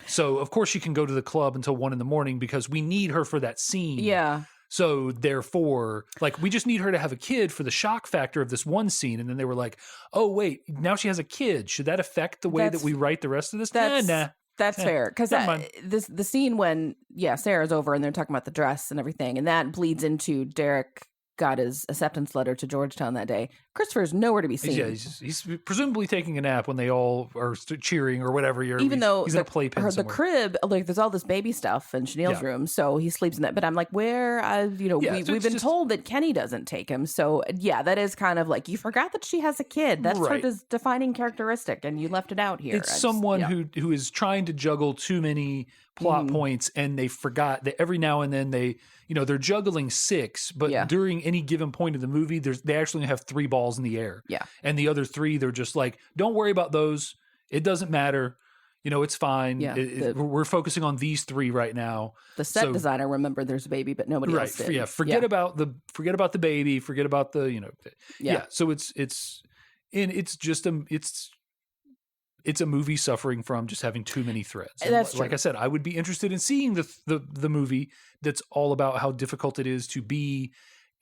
So of course she can go to the club until 1 a.m. because we need her for that scene. Yeah. So therefore, like, we just need her to have a kid for the shock factor of this one scene. And then they were like, oh, wait, now she has a kid. Should that affect the way that we write the rest of this? Nah. That's fair. Because never mind. the scene when, Sarah's over and they're talking about the dress and everything, and that bleeds into Derek got his acceptance letter to Georgetown that day. Christopher's nowhere to be seen. Yeah, he's presumably taking a nap when they all are cheering or whatever. Even though he's in a playpen the somewhere. crib, like, there's all this baby stuff in Chenille's room, so he sleeps in that. But I'm like, where? so we've it's been just- told that Kenny doesn't take him. So yeah, that is kind of like, you forgot that she has a kid. That's Right. her defining characteristic, and you left it out here. It's someone who is trying to juggle too many plot Mm-hmm. points, and they forgot that every now and then they're juggling 6, but Yeah. during any given point of the movie, they actually have 3 balls in the air. Yeah. And the other 3, they're just like, don't worry about those. It doesn't matter. It's fine. Yeah, We're focusing on these 3 right now. The set designer remembered there's a baby, but nobody Right. else did. Yeah. Forget about the baby. Forget about the, Yeah. So it's a movie suffering from just having too many threads. And That's like true. I said, I would be interested in seeing the movie that's all about how difficult it is to be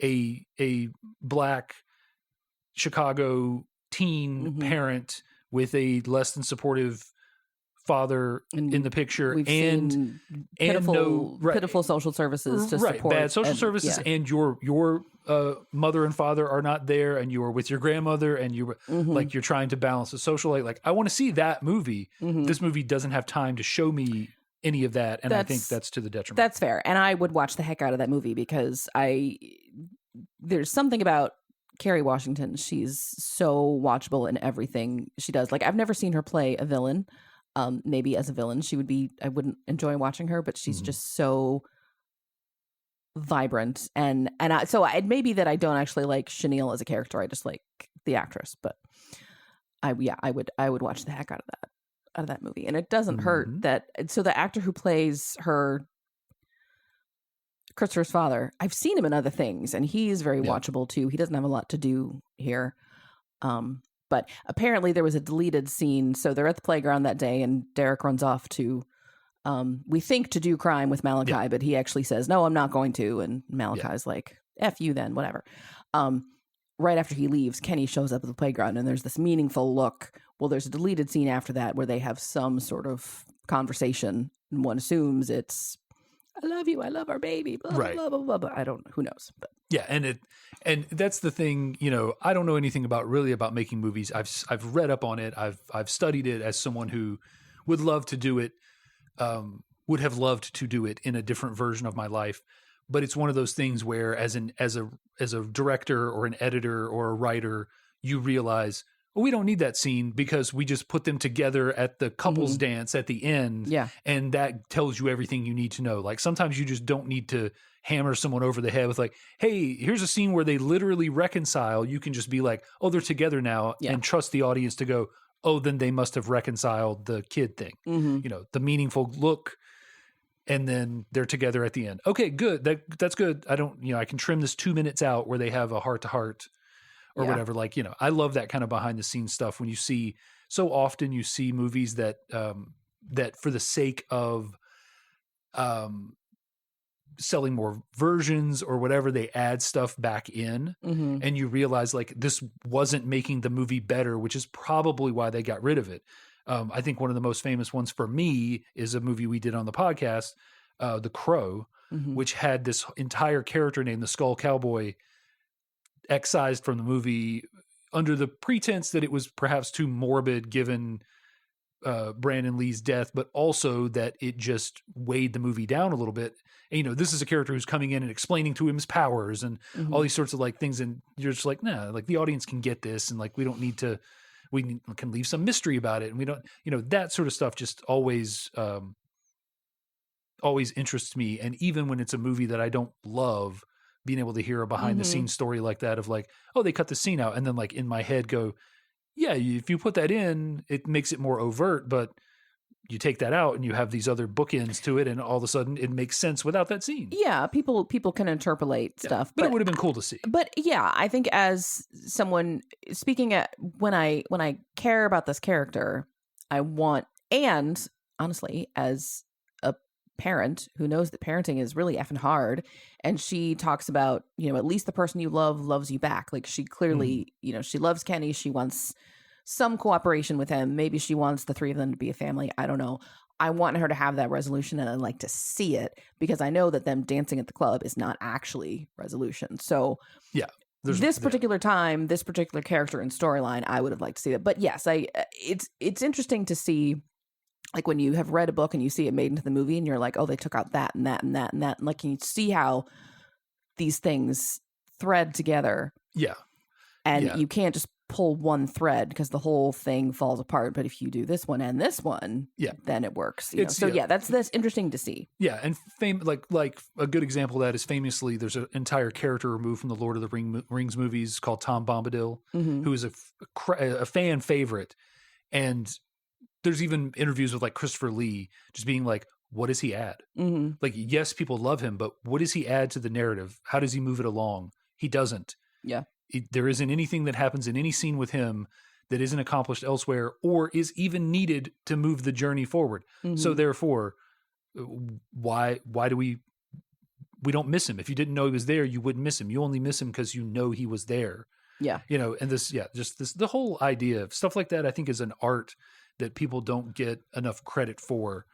a Black Chicago teen Mhm. parent with a less than supportive father And in the picture, We've and seen and no- right. pitiful social services to right, support bad social and- services, yeah. and your mother and father are not there, and you are with your grandmother, and you Mhm. like you're trying to balance the social life. Like, I want to see that movie. Mhm. This movie doesn't have time to show me any of that, and I think that's to the detriment. That's fair. And I would watch the heck out of that movie because there's something about Kerry Washington, she's so watchable in everything she does. Like, I've never seen her play a villain. Maybe as a villain, I wouldn't enjoy watching her, but she's just so vibrant. So it may be that I don't actually like Chenille as a character. I just like the actress, but I would watch the heck out of that movie. And it doesn't hurt that, so the actor who plays her, Christopher's father, I've seen him in other things, and he's very watchable too. He doesn't have a lot to do here. But apparently there was a deleted scene. So they're at the playground that day, and Derek runs off to, we think, to do crime with Malachi, but he actually says, no, I'm not going to. And Malachi's like, F you then, whatever. Right after he leaves, Kenny shows up at the playground, and there's this meaningful look. Well, there's a deleted scene after that where they have some sort of conversation, and one assumes it's, I love you, I love our baby, blah, blah, blah, blah, blah, blah. I don't, who knows? But yeah, and that's the thing, I don't know anything about making movies. I've read up on it. I've studied it as someone who would love to do it, would have loved to do it in a different version of my life. But it's one of those things where as a director or an editor or a writer, you realize, well, we don't need that scene because we just put them together at the couples dance at the end. Yeah. And that tells you everything you need to know. Like, sometimes you just don't need to hammer someone over the head with like, hey, here's a scene where they literally reconcile. You can just be like, oh, they're together now, and trust the audience to go, oh, then they must have reconciled the kid thing. The meaningful look, and then they're together at the end. Okay, good. That's good. I can trim this 2 minutes out where they have a heart to heart or whatever. Like, I love that kind of behind the scenes stuff when you see, so often you see movies that, that for the sake of, selling more versions or whatever, they add stuff back in, and you realize like this wasn't making the movie better, which is probably why they got rid of it. I think one of the most famous ones for me is a movie we did on the podcast, The Crow, which had this entire character named the Skull Cowboy excised from the movie under the pretense that it was perhaps too morbid given Brandon Lee's death, but also that it just weighed the movie down a little bit. And, this is a character who's coming in and explaining to him his powers and all these sorts of like things. And you're just like, nah, like the audience can get this. And like, we don't need to, can leave some mystery about it. And we don't, that sort of stuff just always interests me. And even when it's a movie that I don't love, being able to hear a behind the scenes story like that of like, oh, they cut the scene out. And then like in my head go, yeah, if you put that in, it makes it more overt, but you take that out and you have these other bookends to it. And all of a sudden it makes sense without that scene. Yeah. People can interpolate stuff, but it would have been cool to see. But yeah, I think as someone speaking when I care about this character, I want, and honestly, as a parent who knows that parenting is really effing hard, and she talks about, at least the person you love loves you back. Like, she clearly, she loves Kenny. She wants some cooperation with him. Maybe she wants the three of them to be a family. I don't know. I want her to have that resolution, and I'd like to see it because I know that them dancing at the club is not actually resolution. So yeah, this particular time, this particular character and storyline, I would have liked to see that. But yes, it's interesting to see, like, when you have read a book and you see it made into the movie and you're like, oh, they took out that and that and that and that. And like, can you see how these things thread together? Yeah. And you can't just pull one thread because the whole thing falls apart. But if you do this one and this one, then it works. That's interesting to see. Yeah, and like a good example of that is famously there's an entire character removed from the Lord of the Rings movies called Tom Bombadil, who is a fan favorite, and there's even interviews with like Christopher Lee just being like, what does he add? Like, yes, people love him, but what does he add to the narrative? How does he move it along? He doesn't. Yeah. There isn't anything that happens in any scene with him that isn't accomplished elsewhere or is even needed to move the journey forward. So therefore, why do we don't miss him? If you didn't know he was there, you wouldn't miss him. You only miss him because you know he was there. Yeah. And the whole idea of stuff like that, I think, is an art that people don't get enough credit for,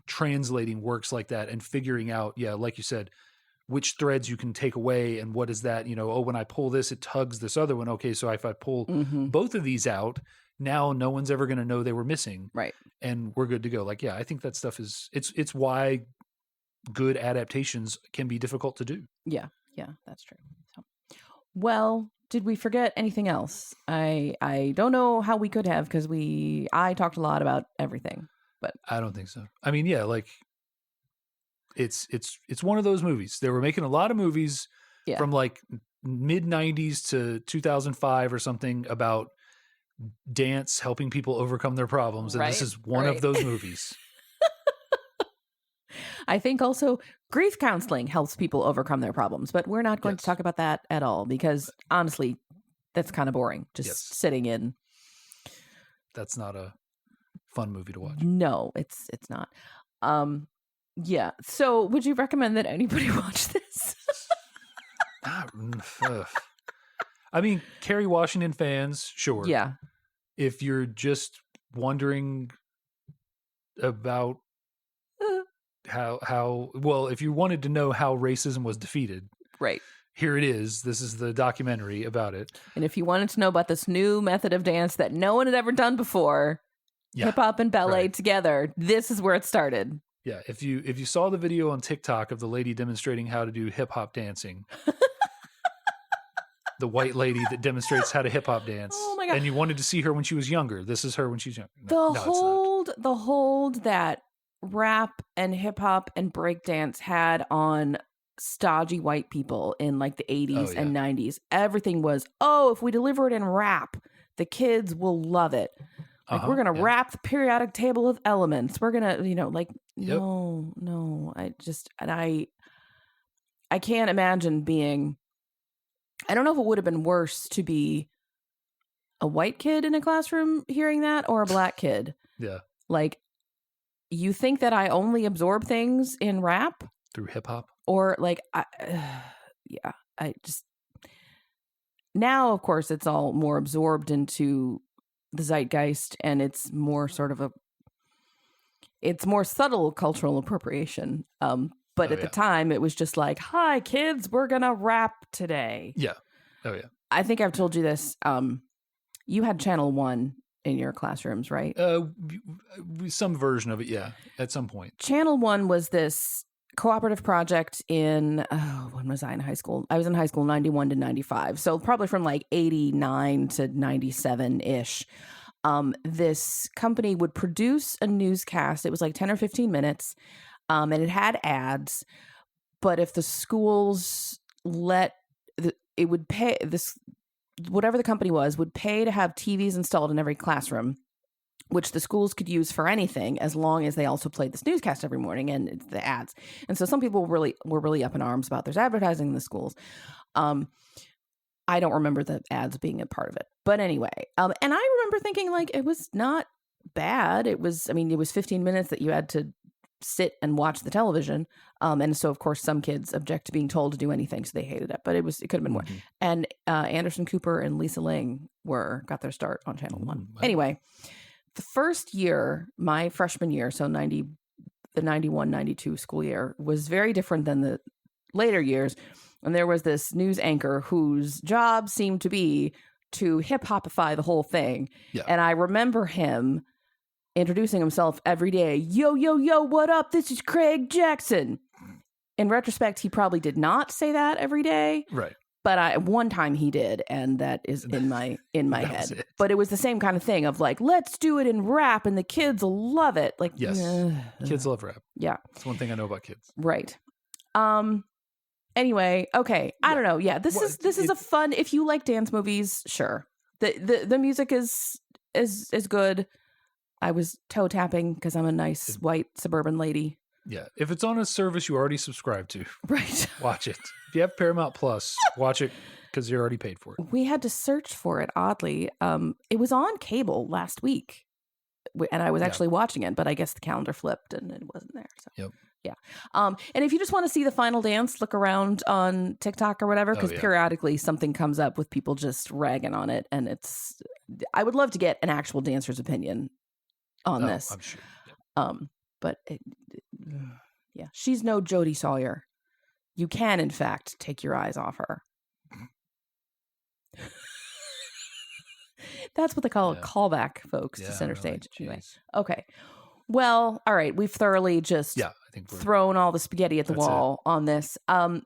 translating works like that and figuring out, like you said, which threads you can take away and what is that, when I pull this, it tugs this other one. Okay, so if I pull both of these out, now no one's ever going to know they were missing. Right. And we're good to go. Like, I think that stuff it's why good adaptations can be difficult to do. Yeah. Yeah, that's true. So, well, Did we forget anything else? I don't know how we could have because I talked a lot about everything. But I don't think so. I mean, yeah, like it's one of those movies. They were making a lot of movies from like mid 90s to 2005 or something about dance helping people overcome their problems, and this is one of those movies. I think also grief counseling helps people overcome their problems, but we're not going to talk about that at all because honestly, that's kind of boring. Just sitting in. That's not a fun movie to watch. No, it's not. Yeah. So would you recommend that anybody watch this? I mean, Kerry Washington fans, sure. Yeah. If you're just wondering about how well, if you wanted to know how racism was defeated, right, here it is. This is the documentary about it. And if you wanted to know about this new method of dance that no one had ever done before, hip hop and ballet together, this is where it started. Yeah, if you saw the video on TikTok of the lady demonstrating how to do hip hop dancing, the white lady that demonstrates how to hip hop dance, oh my God, and you wanted to see her when she was younger, this is her when she's younger. The hold that rap and hip hop and breakdance had on stodgy white people in like the 80s and 90s. Everything was, if we deliver it in rap, the kids will love it. Like we're going to rap the periodic table of elements. We're going to, no. I can't imagine being, I don't know if it would have been worse to be a white kid in a classroom hearing that or a black kid. Yeah. Like, you think that I only absorb things in rap? Through hip hop? Or like, now, of course, it's all more absorbed into the zeitgeist and it's more sort of it's more subtle cultural appropriation. But at the time, it was just like, hi, kids, we're going to rap today. Yeah. Oh, yeah. I think I've told you this. You had Channel 1 in your classrooms, right? Some version of it, yeah, at some point. Channel 1 was this cooperative project in, when was I in high school? I was in high school 91 to 95. So probably from like 89 to 97-ish. This company would produce a newscast. It was like 10 or 15 minutes. And it had ads. But if the schools it would pay this, whatever the company was, would pay to have TVs installed in every classroom, which the schools could use for anything as long as they also played this newscast every morning and the ads. And so some people were really up in arms about there's advertising in the schools. I don't remember the ads being a part of it. But anyway, and I remember thinking like it was not bad. It was 15 minutes that you had to sit and watch the television. And so, of course, some kids object to being told to do anything, so they hated it. But it could have been more. And Anderson Cooper and Lisa Ling got their start on Channel 1. Wow. Anyway, the first year, my freshman year, so the 91, 92 school year, was very different than the later years. And there was this news anchor whose job seemed to be to hip-hopify the whole thing. Yeah. And I remember him introducing himself every day. Yo, yo, yo, what up? This is Craig Jackson. In retrospect, he probably did not say that every day. Right. But one time he did, and that is in my head. But it was the same kind of thing of like, let's do it in rap and the kids will love it. Like, yes. Kids love rap. Yeah. That's one thing I know about kids. Right. Anyway, okay. I don't know. Yeah, this is a fun, if you like dance movies, sure. The music is good. I was toe tapping because I'm a nice white suburban lady. Yeah. If it's on a service you already subscribe to, right, watch it. If you have Paramount Plus, watch it because you're already paid for it. We had to search for it, oddly. It was on cable last week, and I was actually watching it, but I guess the calendar flipped and it wasn't there. So. Yep. Yeah. And if you just want to see the final dance, look around on TikTok or whatever, because periodically something comes up with people just ragging on it. And I would love to get an actual dancer's opinion on this. I'm sure. Yep. But she's no Jodie Sawyer. You can, in fact, take your eyes off her. That's what they call a callback, folks, to Center Stage. Anyway. Okay. Well, all right. We've thoroughly just thrown all the spaghetti at the wall on this.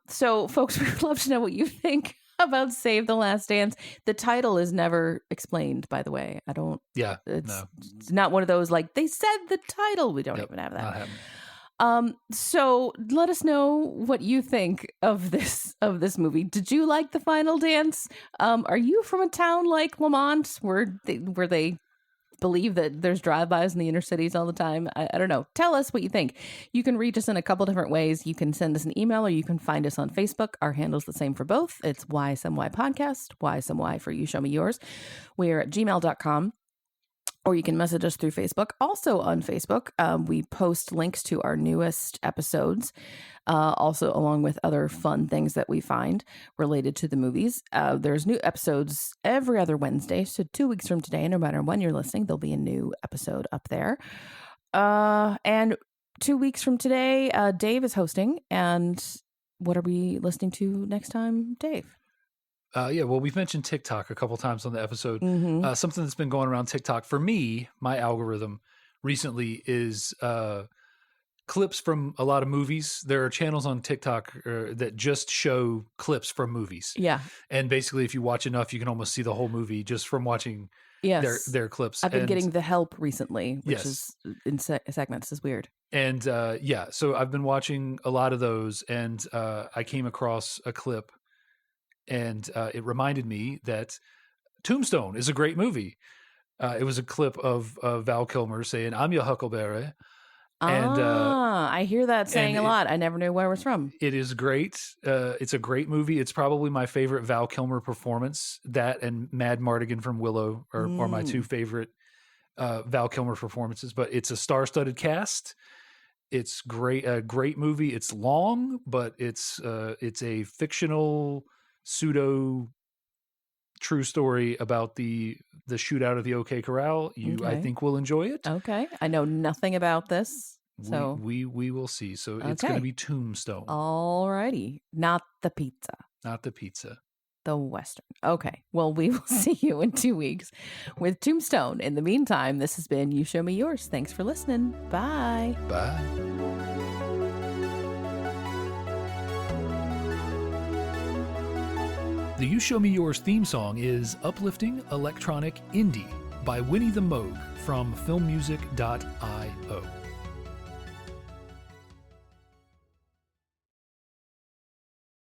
So, folks, we'd love to know what you think about Save the Last Dance. The title is never explained, by the way. I don't. Yeah, It's not one of those like they said the title. We don't even have not that. happening. So let us know what you think of this movie. Did you like The Final Dance? Are you from a town like Lamont where they believe that there's drive-bys in the inner cities all the time? I don't know. Tell us what you think. You can reach us in a couple different ways. You can send us an email or you can find us on Facebook. Our handle's the same for both. It's Why Some Why Podcast, Why Some Why for You Show Me Yours. We're at gmail.com. Or you can message us through Facebook. Also on Facebook, we post links to our newest episodes, also along with other fun things that we find related to the movies. There's new episodes every other Wednesday. So 2 weeks from today, no matter when you're listening, there'll be a new episode up there. And 2 weeks from today, Dave is hosting. And what are we listening to next time, Dave? Well, we've mentioned TikTok a couple times on the episode. Mm-hmm. Something that's been going around TikTok for me, my algorithm recently is clips from a lot of movies. There are channels on TikTok that just show clips from movies. Yeah. And basically, if you watch enough, you can almost see the whole movie just from watching their clips. I've been getting The Help recently, which Yes. is in segments is weird. And so I've been watching a lot of those, and I came across a clip. And it reminded me that Tombstone is a great movie. It was a clip of Val Kilmer saying, "I'm your Huckleberry." And I hear that saying a lot. I never knew where it was from. It is great. It's a great movie. It's probably my favorite Val Kilmer performance. That and Mad Mardigan from Willow are my two favorite Val Kilmer performances. But it's a star-studded cast. It's great. A great movie. It's long, but it's a fictional pseudo true story about the shootout of the OK Corral. I think will enjoy it. Okay. I know nothing about this. So we will see. So it's going to be Tombstone. All righty. Not the pizza. Not the pizza. The Western. Okay. Well, we will see you in 2 weeks with Tombstone. In the meantime, this has been You Show Me Yours. Thanks for listening. Bye. Bye. The You Show Me Yours theme song is Uplifting Electronic Indie by Winnie the Moog from filmmusic.io.